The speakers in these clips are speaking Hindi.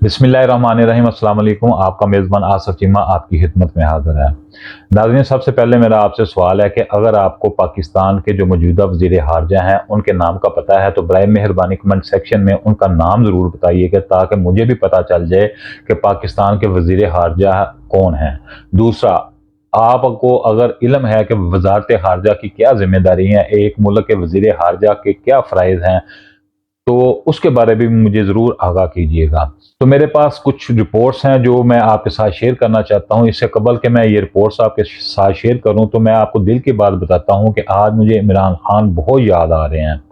बिस्मिल्लाहिर्रहमानिर्रहीम अस्सलाम वालेकुम। आपका मेज़बान आसिफ चीमा आपकी खिदमत में हाज़िर है। नाज़रीन, सबसे पहले मेरा आपसे सवाल है कि अगर आपको पाकिस्तान के जो मौजूदा वज़ीर ख़ारिजा हैं उनके नाम का पता है तो बराए मेहरबानी कमेंट सेक्शन में उनका नाम ज़रूर बताइएगा, ताकि मुझे भी पता चल जाए कि पाकिस्तान के वज़ीर ख़ारिजा कौन हैं। दूसरा, आपको अगर इल्म है कि वज़ारत ख़ारिजा की क्या ज़िम्मेदारी हैं, एक मुल्क के वज़ीर ख़ारिजा के क्या फ़राइज़ हैं, तो उसके बारे में भी मुझे ज़रूर आगाह कीजिएगा। तो मेरे पास कुछ रिपोर्ट्स हैं जो मैं आपके साथ शेयर करना चाहता हूँ। इससे कबल कि मैं ये रिपोर्ट्स आपके साथ शेयर करूँ, तो मैं आपको दिल की बात बताता हूँ कि आज मुझे इमरान खान बहुत याद आ रहे हैं।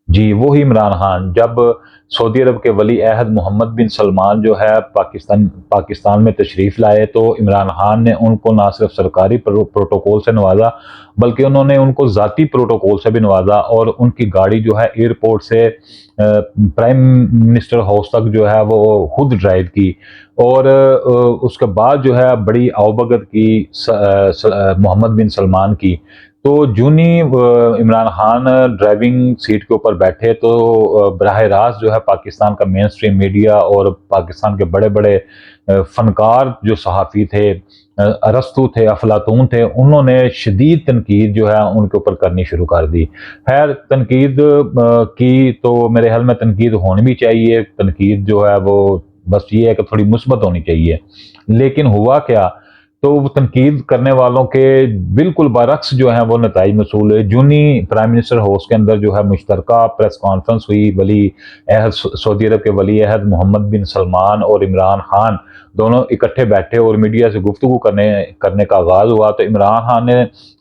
जी, वही इमरान खान जब सऊदी अरब के वली अहद मोहम्मद बिन सलमान जो है पाकिस्तान में तशरीफ़ लाए, तो इमरान खान ने उनको ना सिर्फ सरकारी प्रोटोकॉल से नवाजा, बल्कि उन्होंने उनको ज़ाती प्रोटोकॉल से भी नवाजा और उनकी गाड़ी जो है एयरपोर्ट से प्राइम मिनिस्टर हाउस तक जो है वो खुद ड्राइव की। और उसके बाद जो है बड़ी आवभगत की मोहम्मद बिन सलमान की। तो जूनी इमरान खान ड्राइविंग सीट के ऊपर बैठे, तो बराह रास्त जो है पाकिस्तान का मेन स्ट्रीम मीडिया और पाकिस्तान के बड़े बड़े फनकार जो सहाफ़ी थे, अरस्तू थे, अफलातून थे, उन्होंने शदीद तनकीद जो है उनके ऊपर करनी शुरू कर दी। खैर, तनकीद की तो मेरे ख्याल में तनकीद होनी भी चाहिए। तनकीद जो है वो बस ये है कि थोड़ी मुस्बत होनी चाहिए। लेकिन हुआ क्या, तो वो तनकीद करने वालों के बिल्कुल बरक्स जो है वो नताइज मसूल हुए। जूनी प्राइम मिनिस्टर हाउस के अंदर जो है मुश्तरका प्रेस कॉन्फ्रेंस हुई। वली अहद सऊदी अरब के वली अहद मोहम्मद बिन सलमान और इमरान खान दोनों इकट्ठे बैठे और मीडिया से गुफ्तगू करने करने का आगाज़ हुआ। तो इमरान खान ने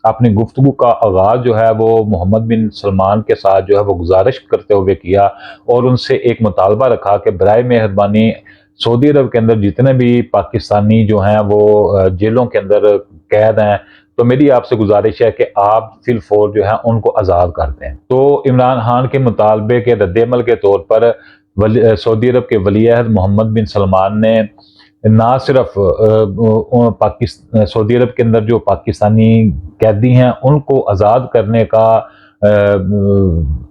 अपनी गुफ्तगू का आगाज़ जो है वो मोहम्मद बिन सलमान के साथ जो है वो गुजारिश करते हुए किया और उनसे एक मुतालबा रखा कि बराए मेहरबानी सऊदी अरब के अंदर जितने भी पाकिस्तानी जो हैं वो जेलों के अंदर कैद हैं, तो मेरी आपसे गुजारिश है कि आप फिलफौर जो है उनको आज़ाद कर दें। तो इमरान खान के मुतालबे के रद्द-ए-अमल के तौर पर सऊदी अरब के वली अहद मोहम्मद बिन सलमान ने ना सिर्फ सऊदी अरब के अंदर जो पाकिस्तानी कैदी हैं उनको आज़ाद करने का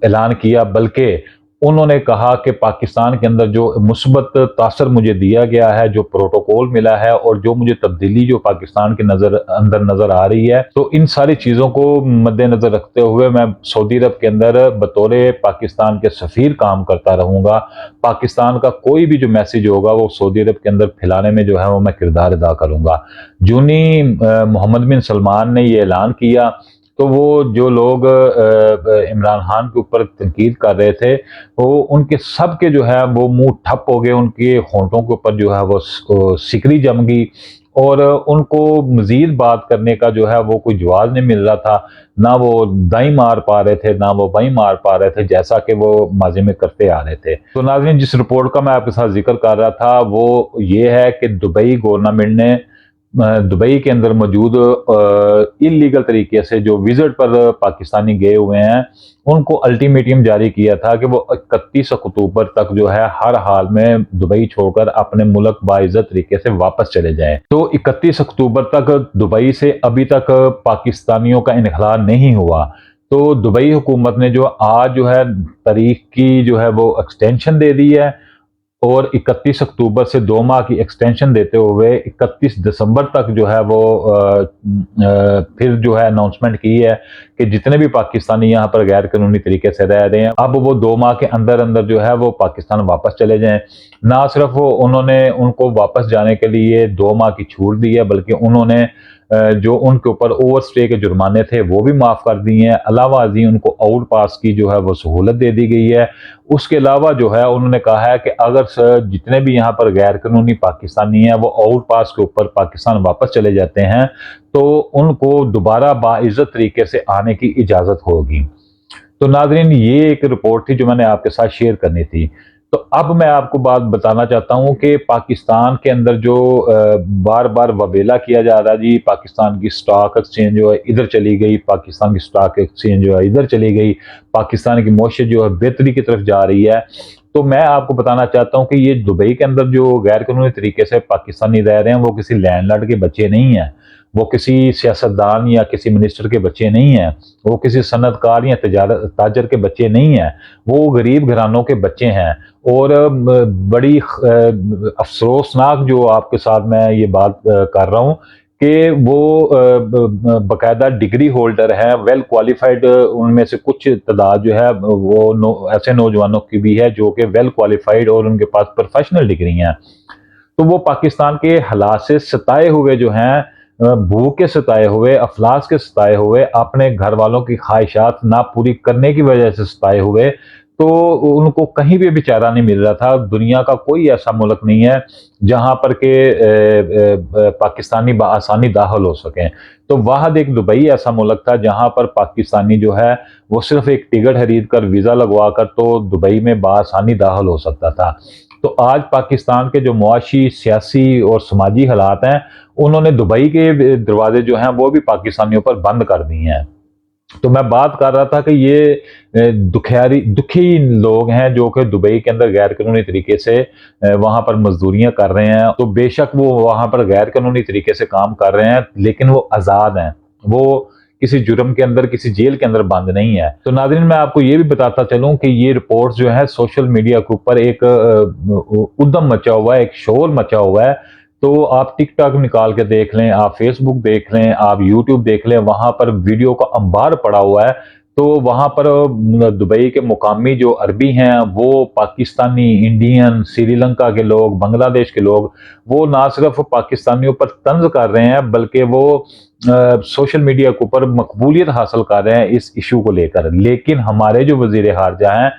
ऐलान किया, बल्कि उन्होंने कहा कि पाकिस्तान के अंदर जो मुस्बत तासर मुझे दिया गया है, जो प्रोटोकॉल मिला है और जो मुझे तब्दीली जो पाकिस्तान के अंदर नज़र आ रही है, तो इन सारी चीज़ों को मद्देनज़र रखते हुए मैं सऊदी अरब के अंदर बतौर पाकिस्तान के सफ़ीर काम करता रहूँगा। पाकिस्तान का कोई भी जो मैसेज होगा वो सऊदी अरब के अंदर फैलाने में जो है वो मैं किरदार अदा करूँगा। जूनी मोहम्मद बिन सलमान ने ये ऐलान किया, तो वो जो लोग इमरान खान के ऊपर तनकीद कर रहे थे, वो उनके सब के जो है वो मुंह ठप हो गए, उनके होंठों के ऊपर जो है वो सिकड़ी जम गई और उनको मजीद बात करने का जो है वो कोई जवाब नहीं मिल रहा था। ना वो दाई मार पा रहे थे, ना वो बाई मार पा रहे थे, जैसा कि वो माजी में करते आ रहे थे। तो नाज़रीन, जिस रिपोर्ट का मैं आपके साथ जिक्र कर रहा था वो ये है कि दुबई गवर्नमेंट ने दुबई के अंदर मौजूद इलीगल तरीके से जो विजिट पर पाकिस्तानी गए हुए हैं, उनको अल्टीमेटम जारी किया था कि वो 31 अक्टूबर तक जो है हर हाल में दुबई छोड़कर अपने मुल्क बाइज्जत तरीके से वापस चले जाएं। तो 31 अक्टूबर तक दुबई से अभी तक पाकिस्तानियों का इनखला नहीं हुआ। तो दुबई हुकूमत ने जो आज जो है तारीख की जो है वो एक्सटेंशन दे दी है और 31 अक्टूबर से 2 माह की एक्सटेंशन देते हुए 31 दिसंबर तक जो है वो फिर जो है अनाउंसमेंट की है कि जितने भी पाकिस्तानी यहाँ पर गैर कानूनी तरीके से रह रहे हैं, अब वो 2 माह के अंदर अंदर जो है वो पाकिस्तान वापस चले जाएं। ना सिर्फ वो उन्होंने उनको वापस जाने के लिए 2 माह की छूट दी है, बल्कि उन्होंने जो उनके ऊपर ओवर स्टे के जुर्माने थे वो भी माफ़ कर दिए हैं। अलावा अजी उनको आउट पास की जो है वो सहूलत दे दी गई है। उसके अलावा जो है उन्होंने कहा है कि अगर जितने भी यहाँ पर गैर कानूनी पाकिस्तानी हैं वो आउट पास के ऊपर पाकिस्तान वापस चले जाते हैं, तो उनको दोबारा बाइज्जत तरीके से आने की इजाज़त होगी। तो नाज़रीन, ये एक रिपोर्ट थी जो मैंने आपके साथ शेयर करनी थी। तो अब मैं आपको बात बताना चाहता हूँ कि पाकिस्तान के अंदर जो बार बार वबेला किया जा रहा है, जी पाकिस्तान की स्टॉक एक्सचेंज जो है इधर चली गई, पाकिस्तान की स्टॉक एक्सचेंज जो है इधर चली गई, पाकिस्तान की मईशत जो है बेहतरी की तरफ जा रही है। तो मैं आपको बताना चाहता हूँ कि ये दुबई के अंदर जो गैर कानूनी तरीके से पाकिस्तानी रह रहे हैं वो किसी लैंडलॉर्ड के बच्चे नहीं हैं। वो किसी सियासतदान या किसी मिनिस्टर के बच्चे नहीं हैं, वो किसी सनतकार या ताजर के बच्चे नहीं हैं, वो गरीब घरानों के बच्चे हैं। और बड़ी अफसोसनाक जो आपके साथ मैं ये बात कर रहा हूँ कि वो बाकायदा डिग्री होल्डर है, वेल क्वालिफाइड, उनमें से कुछ तादाद जो है वो ऐसे नौजवानों की भी है जो कि वेल क्वालिफाइड और उनके पास प्रोफेशनल डिग्री हैं। तो वो पाकिस्तान के हालात से सताए हुए जो हैं, भूख के सताए हुए, अफलास के सताए हुए, अपने घर वालों की ख्वाहिशात ना पूरी करने की वजह से सताए हुए, तो उनको कहीं भी चारा नहीं मिल रहा था। दुनिया का कोई ऐसा मुल्क नहीं है जहां पर के पाकिस्तानी बआसानी दाखिल हो सकें। तो वाहद एक दुबई ऐसा मुल्क था जहां पर पाकिस्तानी जो है वो सिर्फ एक टिकट खरीद कर, वीज़ा लगवा कर तो दुबई में बआसानी दाखिल हो सकता था। तो आज पाकिस्तान के जो मुआशी, सियासी और समाजी हालात हैं, उन्होंने दुबई के दरवाजे जो हैं वो भी पाकिस्तानियों पर बंद कर दिए हैं। तो मैं बात कर रहा था कि ये दुखी लोग हैं जो कि दुबई के अंदर गैर कानूनी तरीके से वहां पर मजदूरियां कर रहे हैं। तो बेशक वो वहां पर गैर कानूनी तरीके से काम कर रहे हैं, लेकिन वो आज़ाद हैं। वो किसी जुर्म के अंदर, किसी जेल के अंदर बंद नहीं है। तो नाज़रीन, मैं आपको ये भी बताता चलूं कि ये रिपोर्ट्स जो है सोशल मीडिया के ऊपर एक उद्यम मचा हुआ है, एक शोर मचा हुआ है। तो आप टिकटॉक निकाल के देख लें, आप फेसबुक देख लें, आप यूट्यूब देख लें, वहां पर वीडियो का अंबार पड़ा हुआ है। तो वहां पर दुबई के मुकामी जो अरबी हैं, वो पाकिस्तानी, इंडियन, श्रीलंका के लोग, बांग्लादेश के लोग, वो ना सिर्फ पाकिस्तानियों पर तंज कर रहे हैं, बल्कि वो सोशल मीडिया के ऊपर मकबूलियत हासिल कर रहे हैं इस इशू को लेकर। लेकिन हमारे जो वजीर खारजा हैं,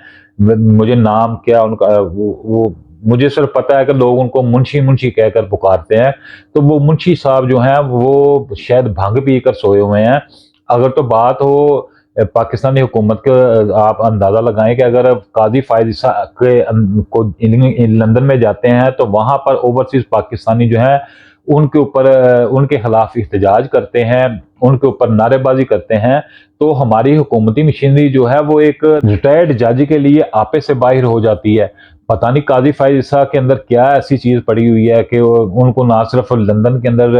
मुझे नाम क्या उनका, वो मुझे सिर्फ पता है कि लोग उनको मुंशी मुंशी कहकर पुकारते हैं। तो वो मुंशी साहब जो हैं वो शायद भांग पी कर सोए हुए हैं। अगर तो बात हो पाकिस्तानी हुकूमत के, आप अंदाजा लगाएं कि अगर काजी फायद ईसा के को लंदन में जाते हैं तो वहां पर ओवरसीज पाकिस्तानी जो है उनके ऊपर, उनके खिलाफ एहतजाज करते हैं, उनके ऊपर नारेबाजी करते हैं। तो हमारी हुकूमती मशीनरी जो है वो एक रिटायर्ड जज के लिए आपे से बाहर हो जाती है। पता नहीं काजी फायद ईसा के अंदर क्या ऐसी चीज पड़ी हुई है कि उनको ना सिर्फ लंदन के अंदर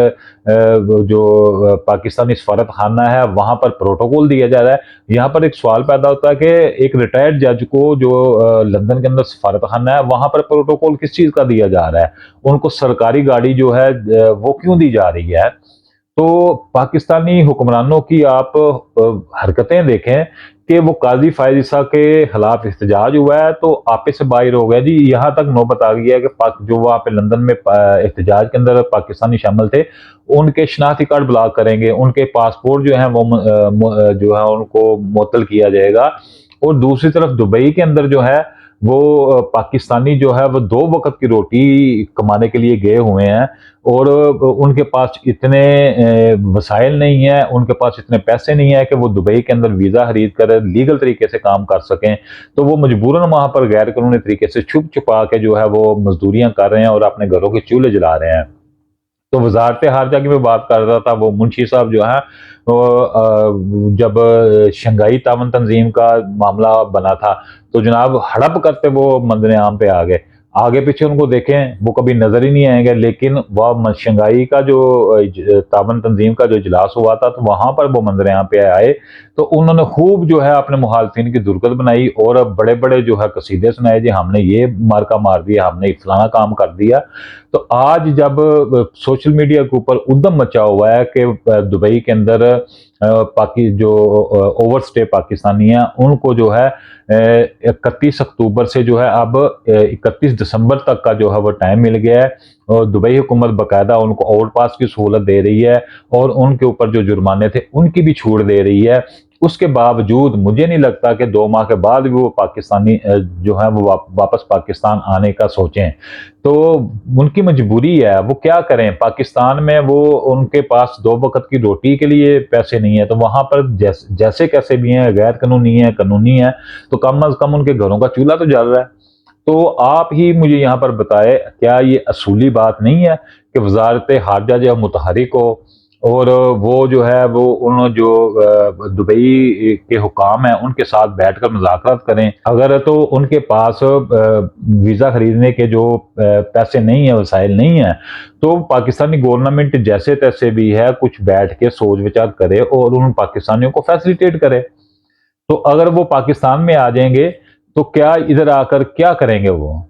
जो पाकिस्तानी सफारत खाना है वहां पर प्रोटोकॉल दिया जा रहा है। यहाँ पर एक सवाल पैदा होता है कि एक रिटायर्ड जज को जो लंदन के अंदर सफारत खाना है वहां पर प्रोटोकॉल किस चीज का दिया जा रहा है, उनको सरकारी गाड़ी जो है वो क्यों दी जा रही है। तो पाकिस्तानी हुक्मरानों की आप हरकतें देखें कि वो काजी फायद ईसा के खिलाफ एहतजाज हुआ है तो आपे से बाहर हो गया जी। यहाँ तक नौबत आ गई है कि जो वहाँ पे लंदन में एहतजाज के अंदर पाकिस्तानी शामिल थे, उनके शनाख्ती कार्ड ब्लॉक करेंगे, उनके पासपोर्ट जो है वो जो है उनको मुअत्तल किया जाएगा। और दूसरी तरफ दुबई के अंदर जो है वो पाकिस्तानी जो है वो 2 वक़्त की रोटी कमाने के लिए गए हुए हैं और उनके पास इतने वसाइल नहीं है, उनके पास इतने पैसे नहीं है कि वो दुबई के अंदर वीज़ा खरीद कर लीगल तरीके से काम कर सकें। तो वो मजबूरन वहाँ पर गैर कानूनी तरीके से छुप-छुपा के जो है वो मज़दूरियाँ कर रहे हैं और अपने घरों के चूल्हे जला रहे हैं। तो वजारत खारजा की मैं बात कर रहा था, वो मुंशी साहब जो है वो जब शंघाई तावन तंजीम का मामला बना था तो जनाब हड़प करते वो मंजर आम पे आ गए। आगे पीछे उनको देखें वो कभी नजर ही नहीं आएंगे, लेकिन वह शंघाई का जो तावन तंजीम का जो इजलास हुआ था तो वहां पर वो मंजर आम पे आए। तो उन्होंने खूब जो है अपने मुखालफिन की दुर्गत बनाई और बड़े बड़े जो है कसीदे सुनाए, जी हमने ये मार्का मार दिया, हमने फलाना काम कर दिया। तो आज जब सोशल मीडिया के ऊपर उद्यम मचा हुआ है कि दुबई के अंदर पाकि जो ओवरस्टे पाकिस्तानी हैं उनको जो है 31 अक्टूबर से जो है अब 31 दिसंबर तक का जो है वो टाइम मिल गया है और दुबई हुकूमत बाकायदा उनको ओवर पास की सहूलत दे रही है और उनके ऊपर जो जुर्माने थे उनकी भी छूट दे रही है। उसके बावजूद मुझे नहीं लगता कि 2 माह के बाद भी वो पाकिस्तानी जो है वो वापस पाकिस्तान आने का सोचें। तो उनकी मजबूरी है, वो क्या करें। पाकिस्तान में वो उनके पास 2 वक़्त की रोटी के लिए पैसे नहीं है, तो वहां पर जैसे कैसे भी हैं, गैर कानूनी है, कानूनी है, तो कम अज कम उनके घरों का चूल्हा तो जल रहा है। तो आप ही मुझे यहाँ पर बताए, क्या ये असूली बात नहीं है कि वजारत खारजा जो मुतहरिक हो और वो जो है वो उन जो दुबई के हुकाम हैं उनके साथ बैठकर मुज़ाकरात करें। अगर तो उनके पास वीज़ा खरीदने के जो पैसे नहीं है, वसाइल नहीं है, तो पाकिस्तानी गवर्नमेंट जैसे तैसे भी है कुछ बैठ के सोच विचार करे और उन पाकिस्तानियों को फैसिलिटेट करे। तो अगर वो पाकिस्तान में आ जाएंगे तो क्या इधर आकर क्या करेंगे वो?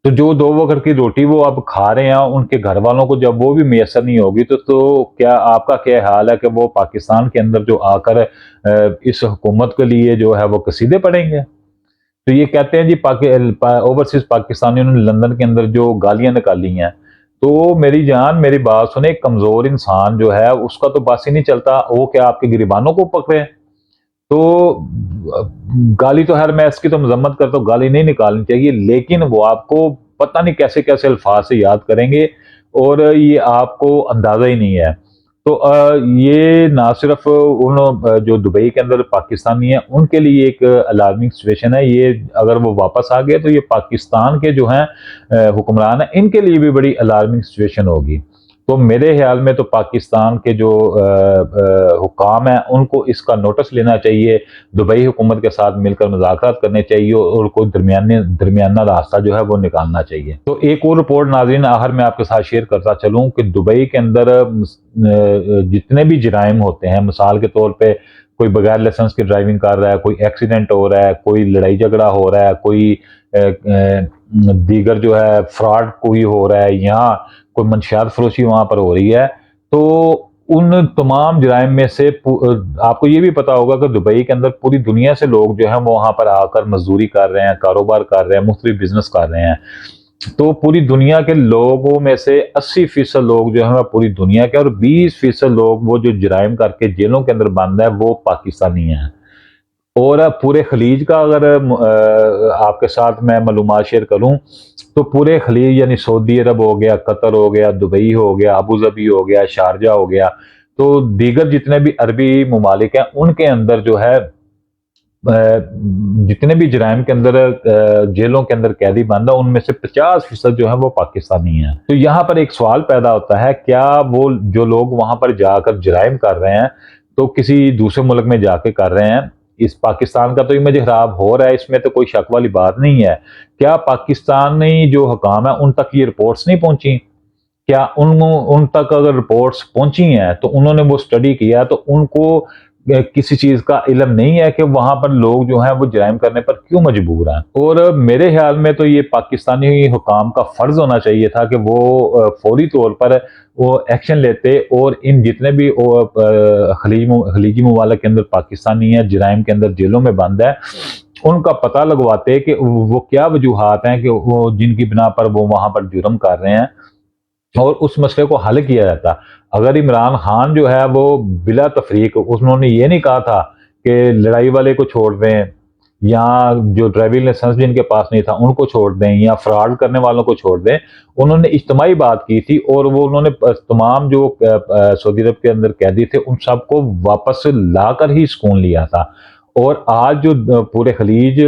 तो जो 2 वक़्त की रोटी वो अब खा रहे हैं, उनके घर वालों को जब वो भी मैसर नहीं होगी, तो क्या आपका क्या हाल है कि वो पाकिस्तान के अंदर जो आकर इस हुकूमत के लिए जो है वो कसीदे पढ़ेंगे? तो ये कहते हैं जी ओवरसीज़ पाकिस्तानियों ने लंदन के अंदर जो गालियाँ निकाली हैं, तो मेरी जान मेरी बात सुने, एक कमज़ोर इंसान जो है उसका तो बस ही नहीं चलता, वो क्या आपके गिरबानों को पकड़े? तो गाली तो खैर मैं इसकी तो मज़म्मत करता हूँ, गाली नहीं निकालनी चाहिए, लेकिन वो आपको पता नहीं कैसे-कैसे अल्फ़ाज़ से याद करेंगे और ये आपको अंदाज़ा ही नहीं है। तो ये ना सिर्फ़ उन जो दुबई के अंदर पाकिस्तानी हैं, उनके लिए एक अलार्मिंग सिचुएशन है। ये अगर वो वापस आ गए, तो ये पाकिस्तान के जो हैं हुक्मरान हैं, इनके लिए भी बड़ी अलार्मिंग सिचुएशन होगी। तो मेरे ख़्याल में तो पाकिस्तान के जो हुकाम हैं, उनको इसका नोटिस लेना चाहिए, दुबई हुकूमत के साथ मिलकर मुज़ाकरात करने चाहिए और कोई दरमियाना रास्ता जो है वो निकालना चाहिए। तो एक और रिपोर्ट नाज़रीन आखिर में आपके साथ शेयर करता चलूँ कि दुबई के अंदर जितने भी जराइम होते हैं, मिसाल के तौर पे कोई बगैर लाइसेंस के ड्राइविंग कर रहा है, कोई एक्सीडेंट हो रहा है, कोई लड़ाई झगड़ा हो रहा है, कोई दीगर जो है फ्रॉड कोई हो रहा है या कोई मंशियात फरोशी वहाँ पर हो रही है, तो उन तमाम जराइम में से आपको ये भी पता होगा कि दुबई के अंदर पूरी दुनिया से लोग जो हैं वो वहाँ पर आकर मज़दूरी कर रहे हैं, कारोबार कर रहे हैं, मुख्तलिफ बिज़नेस कर रहे हैं। तो पूरी दुनिया के लोगों में से 80% लोग जो हैं वो पूरी दुनिया के, और 20% लोग वो जो जराइम करके जेलों के अंदर बंद है वो पाकिस्तानी हैं। और पूरे खलीज का अगर आपके साथ मैं मालूमात शेयर करूं, तो पूरे खलीज यानी सऊदी अरब हो गया, कतर हो गया, दुबई हो गया, अबू धाबी हो गया, शारजा हो गया, तो दीगर जितने भी अरबी ममालिक हैं उनके अंदर जो है जितने भी जराइम के अंदर जेलों के अंदर कैदी बंद है उनमें से 50% जो है वो पाकिस्तानी हैं। तो यहाँ पर एक सवाल पैदा होता है, क्या वो जो लोग वहां पर जाकर जराइम कर रहे हैं तो किसी दूसरे मुल्क में जाके कर रहे हैं, इस पाकिस्तान का तो इमेज खराब हो रहा है, इसमें तो कोई शक वाली बात नहीं है। क्या पाकिस्तानी जो हुकाम है उन तक ये रिपोर्ट्स नहीं पहुंची? क्या उन तक अगर रिपोर्ट्स पहुंची हैं तो उन्होंने वो स्टडी किया, तो उनको किसी चीज का इल्म नहीं है कि वहां पर लोग जो हैं वो जराइम करने पर क्यों मजबूर हैं? और मेरे ख्याल में तो ये पाकिस्तानी हुकाम का फर्ज होना चाहिए था कि वो फौरी तौर पर वो एक्शन लेते और इन जितने भी खलीजी ममालिक के अंदर पाकिस्तानी है जराइम के अंदर जेलों में बंद है, उनका पता लगवाते कि वो क्या वजूहात हैं कि वो जिनकी बिना पर वो वहां पर जुर्म कर रहे हैं, और उस मसले को हल किया जाता। अगर इमरान खान जो है वो बिला तफरीक, उन्होंने ये नहीं कहा था कि लड़ाई वाले को छोड़ दें या जो ड्राइविंग लाइसेंस जिनके पास नहीं था उनको छोड़ दें या फ्रॉड करने वालों को छोड़ दें, उन्होंने इज्तिमाई बात की थी और वो उन्होंने तमाम जो सऊदी अरब के अंदर कैदी थे उन सबको वापस लाकर ही सुकून लिया था। और आज जो पूरे खलीज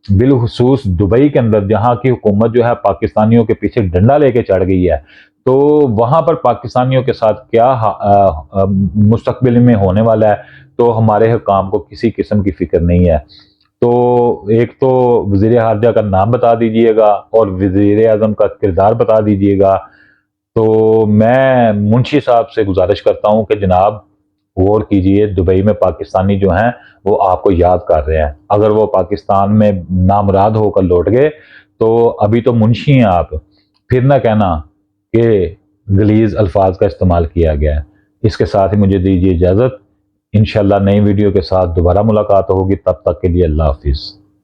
बिलखुसूस दुबई के अंदर जहाँ की हुकूमत जो है पाकिस्तानियों के पीछे डंडा लेके चढ़ गई है, तो वहां पर पाकिस्तानियों के साथ क्या मुस्तकबिल में होने वाला है, तो हमारे हुकाम को किसी किस्म की फिक्र नहीं है। तो एक तो वजीर खारजा का नाम बता दीजिएगा और वजीर आजम का किरदार बता दीजिएगा। तो मैं मुंशी साहब से गुजारिश करता हूँ कि जनाब गौर कीजिए, दुबई में पाकिस्तानी जो हैं वो आपको याद कर रहे हैं। अगर वो पाकिस्तान में नामराद होकर लौट गए तो अभी तो मुंशी हैं आप, फिर ना कहना कि गलीज अल्फाज का इस्तेमाल किया गया है। इसके साथ ही मुझे दीजिए इजाज़त। इंशाल्लाह नई वीडियो के साथ दोबारा मुलाकात होगी, तब तक के लिए अल्लाह हाफिज़।